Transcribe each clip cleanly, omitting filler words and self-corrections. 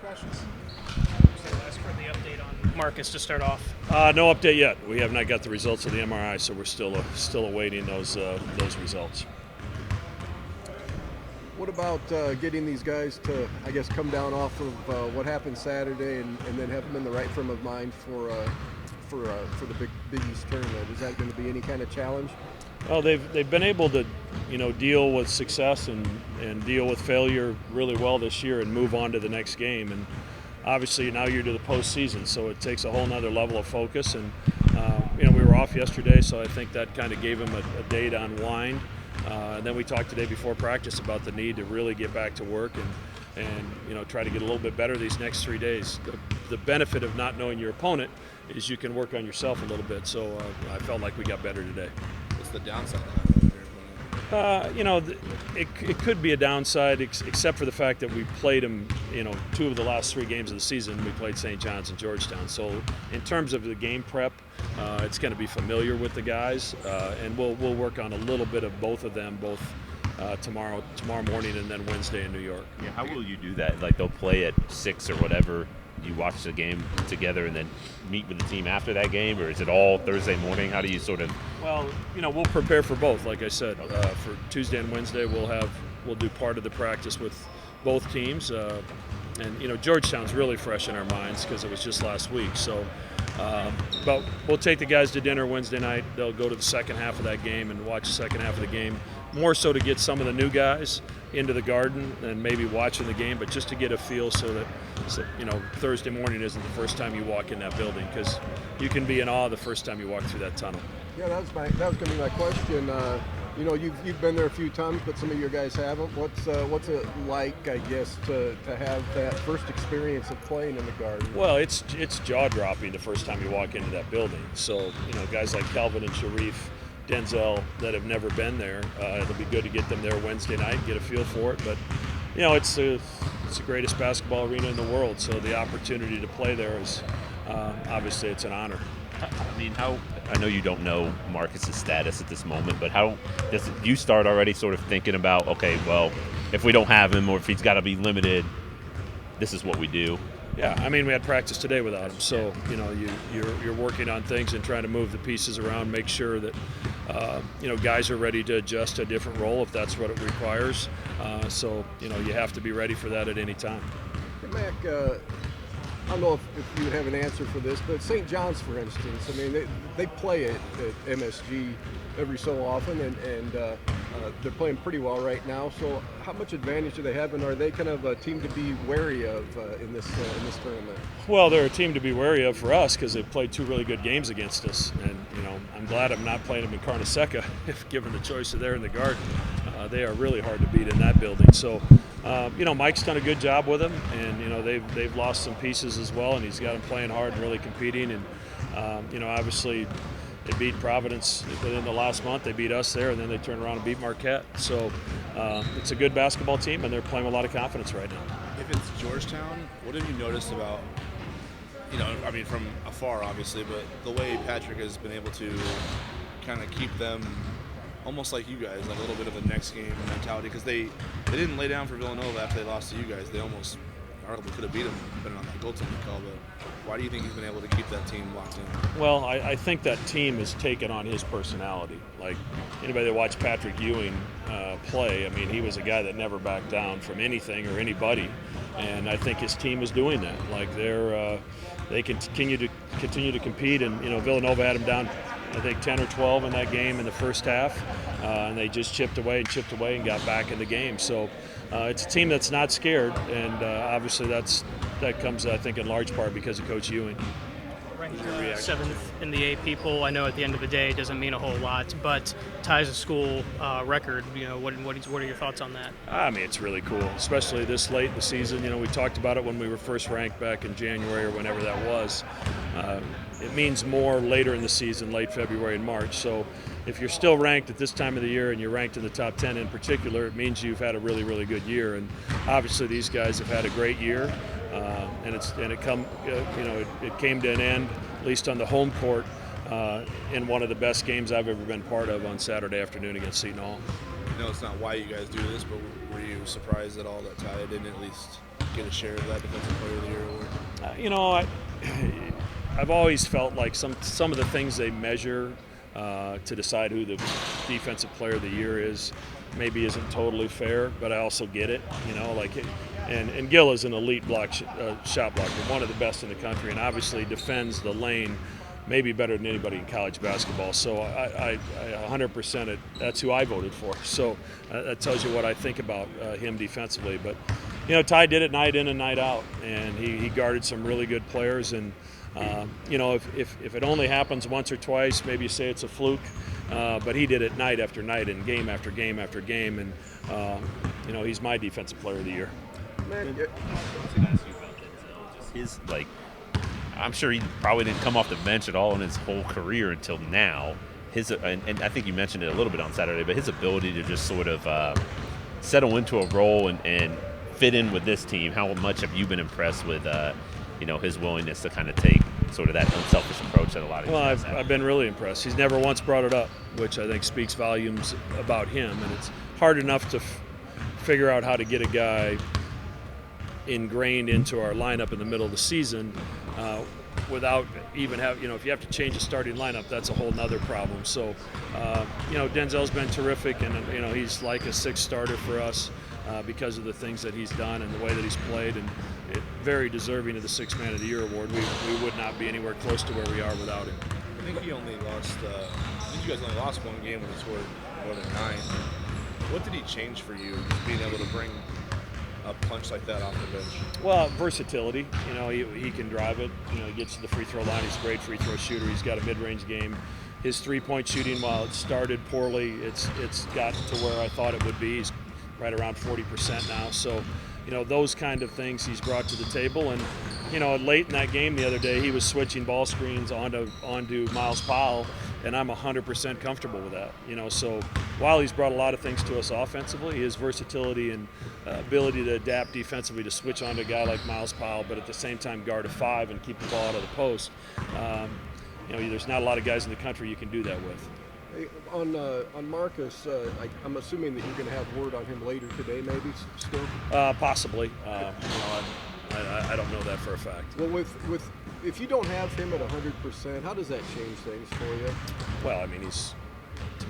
Questions? Ask for the update on Marcus to start off. No update yet. We have not got the results of the MRI, so we're still awaiting those results. What about getting these guys to, I guess, come down off of what happened Saturday and then have them in the right frame of mind for the Big East tournament? Is that going to be any kind of challenge? Well, they've been able to, deal with success and deal with failure really well this year and move on to the next game. And obviously now you're to the postseason, so it takes a whole nother level of focus. And we were off yesterday, so I think that kind of gave them a day to unwind. And then we talked today before practice about the need to really get back to work and try to get a little bit better these next 3 days. The benefit of not knowing your opponent is you can work on yourself a little bit. So I felt like we got better today. What's the downside? It could be a downside, except for the fact that we played them, 2 of the last 3 games of the season. We played St. John's and Georgetown. So in terms of the game prep, it's going to be familiar with the guys, and we'll work on a little bit of both of them, tomorrow morning and then Wednesday in New York. Yeah, how will you do that? Like they'll play at 6 or whatever. You watch the game together and then meet with the team after that game, or is it all Thursday morning? How do you sort of? Well, we'll prepare for both. Like I said, for Tuesday and Wednesday, we'll do part of the practice with both teams, and Georgetown's really fresh in our minds because it was just last week. So, but we'll take the guys to dinner Wednesday night. They'll go to the second half of that game and watch the second half of the game. More so to get some of the new guys into the Garden and maybe watching the game, but just to get a feel so that Thursday morning isn't the first time you walk in that building, because you can be in awe the first time you walk through that tunnel. Yeah, that was going to be my question. You've been there a few times, but some of your guys haven't. What's it like, I guess, to have that first experience of playing in the Garden? Well, it's jaw-dropping the first time you walk into that building. So guys like Calvin and Sharif, Denzel, that have never been there, it'll be good to get them there Wednesday night, get a feel for it. But it's the greatest basketball arena in the world, so the opportunity to play there is obviously it's an honor. I know you don't know Marcus's status at this moment, but how do you start already sort of thinking about, okay, well, if we don't have him or if he's got to be limited, this is what we do? Yeah, we had practice today without him, so you're working on things and trying to move the pieces around, make sure that guys are ready to adjust to a different role if that's what it requires. So you have to be ready for that at any time. Hey, Mac, I don't know if you have an answer for this, but St. John's, for instance, they play at MSG every so often, and they're playing pretty well right now. So how much advantage do they have, and are they kind of a team to be wary of in this tournament? Well, they're a team to be wary of for us because they've played 2 really good games against us, and I'm glad I'm not playing them in Carneseca if given the choice of there in the Garden. They are really hard to beat in that building. So, Mike's done a good job with them, and they've lost some pieces as well, and he's got them playing hard and really competing. And obviously, they beat Providence within the last month. They beat us there, and then they turned around and beat Marquette. So it's a good basketball team, and they're playing with a lot of confidence right now. If it's Georgetown, what have you noticed about, from afar, obviously, but the way Patrick has been able to kind of keep them almost like you guys, like a little bit of a next game mentality, because they didn't lay down for Villanova after they lost to you guys. They almost arguably could have beat them, depending on that goaltending call. But why do you think he's been able to keep that team locked in? Well, I think that team has taken on his personality. Like anybody that watched Patrick Ewing play, he was a guy that never backed down from anything or anybody, and I think his team is doing that. Like they continue to compete, and Villanova had him down, I think 10 or 12 in that game in the first half, and they just chipped away and got back in the game. So it's a team that's not scared, and obviously that comes, I think, in large part because of Coach Ewing. Ranked 7th in the AP poll. I know at the end of the day it doesn't mean a whole lot, but ties a school record. What are your thoughts on that? It's really cool, especially this late in the season. We talked about it when we were first ranked back in January or whenever that was. It means more later in the season, late February and March. So if you're still ranked at this time of the year and you're ranked in the top 10 in particular, it means you've had a really, really good year. And obviously these guys have had a great year, and it came to an end, at least on the home court, in one of the best games I've ever been part of on Saturday afternoon against Seton Hall. know it's not why you guys do this, but were you surprised at all that Ty didn't at least get a share of that Defensive Player of the Year award? I've always felt like some of the things they measure to decide who the Defensive Player of the Year is maybe isn't totally fair, but I also get it. And Gill is an elite shot blocker, one of the best in the country, and obviously defends the lane maybe better than anybody in college basketball. So I 100% that's who I voted for. So that tells you what I think about him defensively. But Ty did it night in and night out, and he guarded some really good players. And if it only happens once or twice, maybe you say it's a fluke. But he did it night after night and game after game after game, and he's my Defensive Player of the Year. Man, I'm sure he probably didn't come off the bench at all in his whole career until now. And I think you mentioned it a little bit on Saturday, but his ability to just sort of settle into a role and fit in with this team. How much have you been impressed with, his willingness to kind of take sort of that unselfish approach that a lot of guys have? I've been really impressed. He's never once brought it up, which I think speaks volumes about him. And it's hard enough to figure out how to get a guy ingrained into our lineup in the middle of the season without even if you have to change a starting lineup, that's a whole nother problem. So, Denzel's been terrific, and he's like a sixth starter for us because of the things that he's done and the way that he's played, and very deserving of the Sixth Man of the Year award. We would not be anywhere close to where we are without him. I think you guys only lost one game when he scored more than 9. What did he change for you, being able to bring a punch like that off the bench? Well, versatility. He can drive it. He gets to the free throw line. He's a great free throw shooter. He's got a mid-range game. His three-point shooting, while it started poorly, it's gotten to where I thought it would be. He's right around 40% now. So, those kind of things he's brought to the table. And, late in that game the other day, he was switching ball screens onto Miles Powell, and I'm 100% comfortable with that. So while he's brought a lot of things to us offensively, his versatility and ability to adapt defensively to switch onto a guy like Miles Powell, but at the same time guard a 5 and keep the ball out of the post. There's not a lot of guys in the country you can do that with. Hey, on Marcus, I'm assuming that you're going to have word on him later today, maybe still. Possibly. I don't know that for a fact. Well, if you don't have him at 100%, how does that change things for you? Well,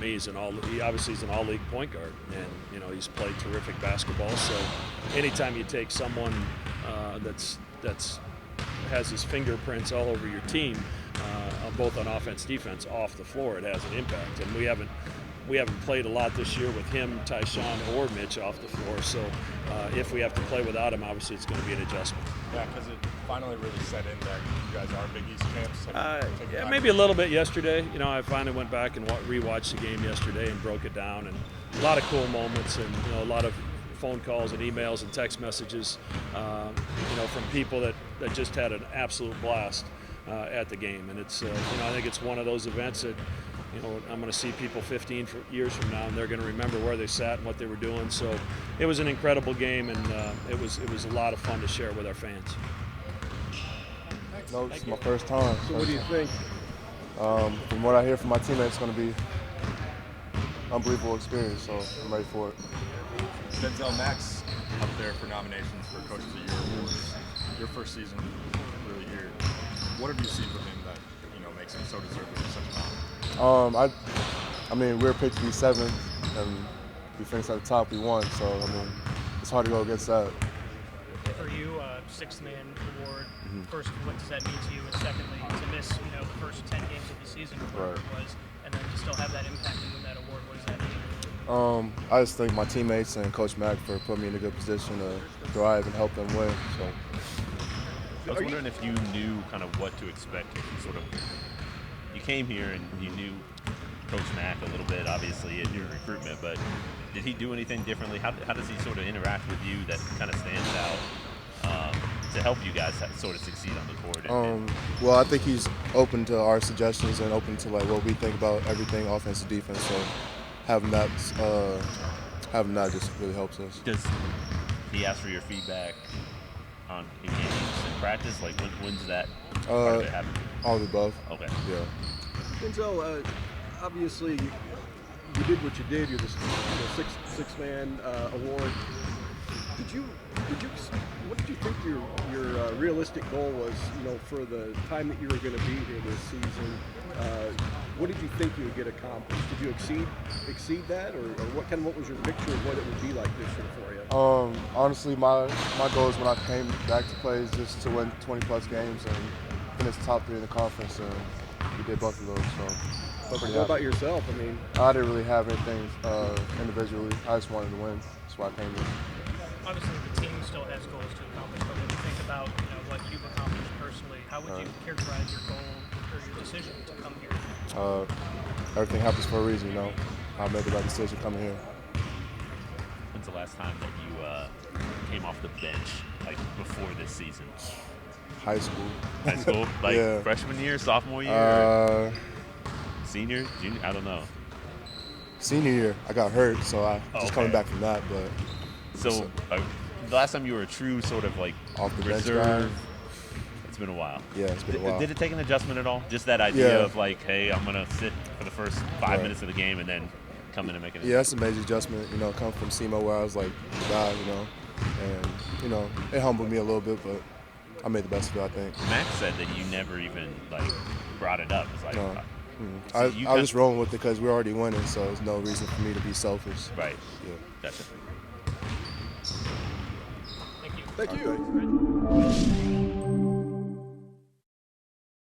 he's an all-league point guard, and he's played terrific basketball. So, anytime you take someone that's has his fingerprints all over your team, both on offense, defense, off the floor, it has an impact. And we haven't played a lot this year with him, Tyshawn, or Mitch off the floor. So if we have to play without him, obviously it's going to be an adjustment. Yeah, because it finally really set in that you guys are Big East champs. Yeah, maybe a little bit yesterday. I finally went back and rewatched the game yesterday and broke it down, and a lot of cool moments, and a lot of phone calls and emails and text messages, from people that just had an absolute blast at the game. And it's, I think it's one of those events that, I'm going to see people 15 years from now, and they're going to remember where they sat and what they were doing. So it was an incredible game, and it was a lot of fun to share with our fans. No, this is my first time. So what do you think? From what I hear from my teammates, it's going to be an unbelievable experience, so I'm ready for it. Denzel, Max up there for nominations for Coach of the Year awards. Your first season really here. What have you seen from him that makes him so deserving of such an honor? We were picked to be 7th, and we finished at the top. We won, so it's hard to go against that. For you, Sixth Man award. First, what does that mean to you? And secondly, to miss the first 10 games of the season, or whatever it was, and then to still have that impact and win that award. What does that mean? I just thank my teammates and Coach Mack for putting me in a good position to thrive and help them win. So. I was wondering if you knew kind of what to expect. You came here and you knew Coach Mack a little bit, obviously, in your recruitment, but did he do anything differently? How does he sort of interact with you that kind of stands out to help you guys sort of succeed on the court? Well, I think he's open to our suggestions and open to what we think about everything, offense and defense. So having that just really helps us. Does he ask for your feedback on in games and practice? Like when's that part of it happen? All of the above. Okay. Yeah. Denzel, obviously you did what you did. You're the six-man award. What did you think your realistic goal was? For the time that you were going to be here this season, what did you think you would get accomplished? Did you exceed that, or what was your picture of what it would be like this year for you? Honestly, my goals when I came back to play is just to win 20-plus games and finish top 3 in the conference, and we did both of those. So, What about yourself? I didn't really have anything individually. I just wanted to win. That's why I came here. Obviously, the team still has goals to accomplish, but when you think about what you've accomplished personally, how would you characterize your goal or your decision to come here? Everything happens for a reason, I made the right decision coming here. When's the last time that you came off the bench, like before this season? High school. High school? Like Yeah. freshman year, sophomore year? Senior? Junior? I don't know. Senior year, I got hurt, so I just coming back from that. But So the last time you were a true sort of like off the bench reserve, guy. it's been a while. Yeah, it's been a while. Did it take an adjustment at all? Just that idea Yeah. of like, hey, I'm gonna sit for the first 5 minutes of the game and then come in and make it. Yeah, that's a major adjustment. Come from SEMO where I was like, God, and it humbled me a little bit, but I made the best of it, I think. Max said that you never even like brought it up. It's like, No. so I was just rolling with it because we're already winning, so there's no reason for me to be selfish. right. Yeah. Gotcha. Thank you. Thank you. Okay.